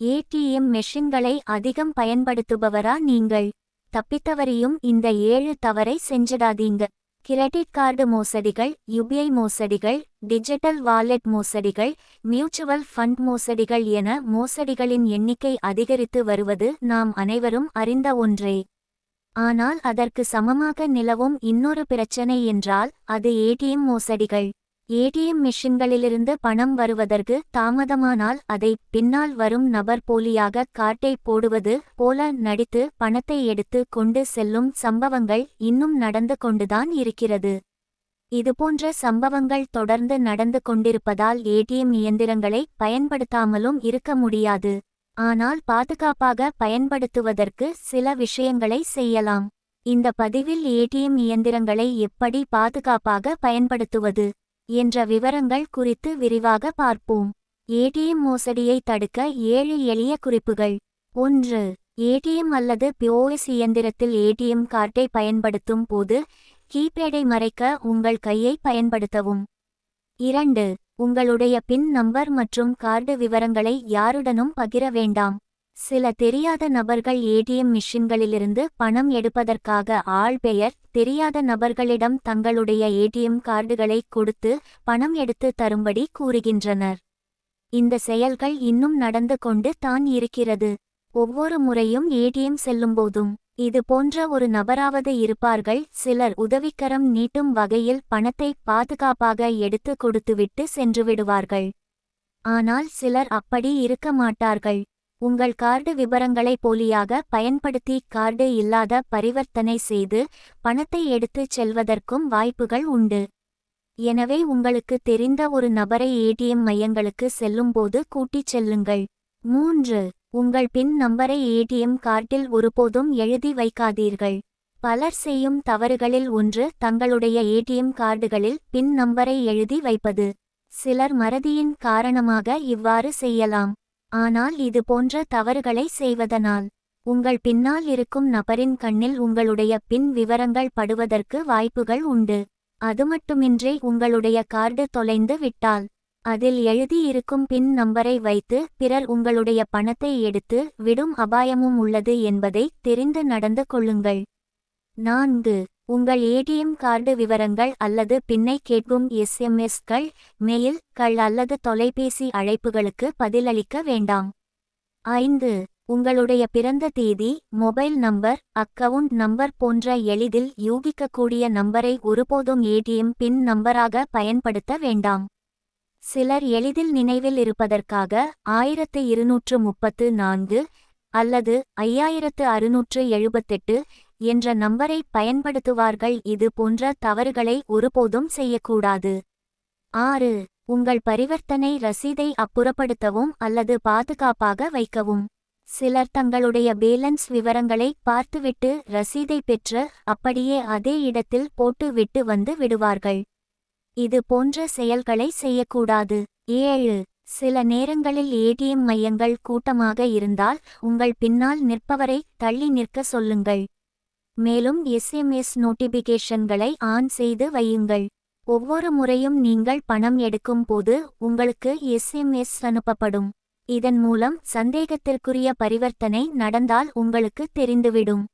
ATM மெஷின்களை அதிகம் பயன்படுத்துபவரா நீங்கள்? தப்பித்தவரையும் இந்த 7 தவறை செஞ்சிடாதீங்க. கிரெடிட் கார்டு மோசடிகள், யுபிஐ மோசடிகள், டிஜிட்டல் வாலெட் மோசடிகள், மியூச்சுவல் ஃபண்ட் மோசடிகள் என மோசடிகளின் எண்ணிக்கை அதிகரித்து வருவது நாம் அனைவரும் அறிந்த ஒன்றே. ஆனால் அதற்கு சமமாக நிலவும் இன்னொரு பிரச்சனை என்றால் அது ஏடிஎம் மோசடிகள். ஏடிஎம் மெஷின்களிலிருந்து பணம் வருவதற்கு தாமதமானால் அதை பின்னால் வரும் நபர் போலியாக கார்டை போடுவது போல நடித்து பணத்தை எடுத்து கொண்டு செல்லும் சம்பவங்கள் இன்னும் நடந்து கொண்டுதான் இருக்கிறது. இதுபோன்ற சம்பவங்கள் தொடர்ந்து நடந்து கொண்டிருப்பதால் ஏடிஎம் இயந்திரங்களை பயன்படுத்தாமலும் இருக்க முடியாது. ஆனால் பாதுகாப்பாக பயன்படுத்துவதற்கு சில விஷயங்களை செய்யலாம். இந்த பதிவில் ஏடிஎம் இயந்திரங்களை எப்படி பாதுகாப்பாக பயன்படுத்துவது என்ற விவரங்கள் குறித்து விரிவாக பார்ப்போம். ஏடிஎம் மோசடியை தடுக்க 7 எளிய குறிப்புகள். 1. ஏடிஎம் அல்லது பிஓஎஸ் இயந்திரத்தில் ஏடிஎம் கார்டை பயன்படுத்தும் போது கீபேடை மறைக்க உங்கள் கையை பயன்படுத்தவும். 2. உங்களுடைய பின் நம்பர் மற்றும் கார்டு விவரங்களை யாருடனும் பகிர வேண்டாம். சில தெரியாத நபர்கள் ஏடிஎம் மெஷின்களிலிருந்து பணம் எடுப்பதற்காக ஆள் பெயர் தெரியாத நபர்களிடம் தங்களுடைய ஏடிஎம் கார்டுகளை கொடுத்து பணம் எடுத்து தரும்படி கூறுகின்றனர். இந்த செயல்கள் இன்னும் நடந்து கொண்டு தான் இருக்கிறது. ஒவ்வொரு முறையும் ஏடிஎம் செல்லும்போதும் இது போன்ற ஒரு நபராவது இருப்பார்கள். சிலர் உதவிக்கரம் நீட்டும் வகையில் பணத்தை பாதுகாப்பாக எடுத்து கொடுத்துவிட்டு சென்றுவிடுவார்கள். ஆனால் சிலர் அப்படி இருக்க மாட்டார்கள். உங்கள் கார்டு விபரங்களை போலியாக பயன்படுத்தி கார்டு இல்லாத பரிவர்த்தனை செய்து பணத்தை எடுத்துச் செல்வதற்கும் வாய்ப்புகள் உண்டு. எனவே உங்களுக்கு தெரிந்த ஒரு நபரை ஏடிஎம் மையங்களுக்கு செல்லும்போது கூட்டிச் செல்லுங்கள். 3. உங்கள் பின் நம்பரை ஏடிஎம் கார்டில் ஒருபோதும் எழுதி வைக்காதீர்கள். பலர் செய்யும் தவறுகளில் ஒன்று தங்களுடைய ஏடிஎம் கார்டுகளில் பின் நம்பரை எழுதி வைப்பது. சிலர் மறதியின் காரணமாக இவ்வாறு செய்யலாம். ஆனால் இது போன்ற தவறுகளை செய்வதனால் உங்கள் பின்னால் இருக்கும் நபரின் கண்ணில் உங்களுடைய பின் விவரங்கள் படுவதற்கு வாய்ப்புகள் உண்டு. அதுமட்டுமின்றி உங்களுடைய கார்டு தொலைந்து விட்டால் அதில் எழுதியிருக்கும் பின் நம்பரை வைத்து பிறர் உங்களுடைய பணத்தை எடுத்து விடும் அபாயமும் உள்ளது என்பதை தெரிந்து நடந்து கொள்ளுங்கள். 4. உங்கள் ஏடிஎம் கார்டு விவரங்கள் அல்லது பின்னை கேட்கும் எஸ்எம்எஸ்கள், மெயில்கள் அல்லது தொலைபேசி அழைப்புகளுக்கு பதிலளிக்க வேண்டாம். 5. உங்களுடைய பிறந்த தேதி, மொபைல் நம்பர், அக்கவுண்ட் நம்பர் போன்ற எளிதில் யூகிக்கக்கூடிய நம்பரை ஒருபோதும் ஏடிஎம் பின் நம்பராக பயன்படுத்த வேண்டாம். சிலர் எளிதில் நினைவில் இருப்பதற்காக 1234 அல்லது 5678 என்ற நம்பரை பயன்படுத்துவார்கள். இது போன்ற தவறுகளை ஒருபோதும் செய்யக்கூடாது. 6. உங்கள் பரிவர்த்தனை ரசீதை அப்புறப்படுத்தவும் அல்லது பாதுகாப்பாக வைக்கவும். சிலர் தங்களுடைய பேலன்ஸ் விவரங்களை பார்த்துவிட்டு ரசீதை பெற்று அப்படியே அதே இடத்தில் போட்டு விட்டு வந்து விடுவார்கள். இது போன்ற செயல்களை செய்யக்கூடாது. 7. சில நேரங்களில் ஏடிஎம் மையங்கள் கூட்டமாக இருந்தால் உங்கள் பின்னால் நிற்பவரை தள்ளி நிற்க சொல்லுங்கள். மேலும் எஸ்எம்எஸ் நோட்டிபிகேஷன்களை ஆன் செய்து வையுங்கள். ஒவ்வொரு முறையும் நீங்கள் பணம் எடுக்கும் போது உங்களுக்கு எஸ்எம்எஸ் அனுப்பப்படும். இதன் மூலம் சந்தேகத்திற்குரிய பரிவர்த்தனை நடந்தால் உங்களுக்கு தெரிந்துவிடும்.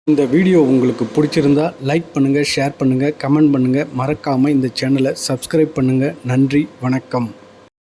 இந்த வீடியோ உங்களுக்கு பிடிச்சிருந்தா லைக் பண்ணுங்கள், ஷேர் பண்ணுங்கள், கமெண்ட் பண்ணுங்கள். மறக்காமல் இந்த சேனலை சப்ஸ்கிரைப் பண்ணுங்கள். நன்றி, வணக்கம்.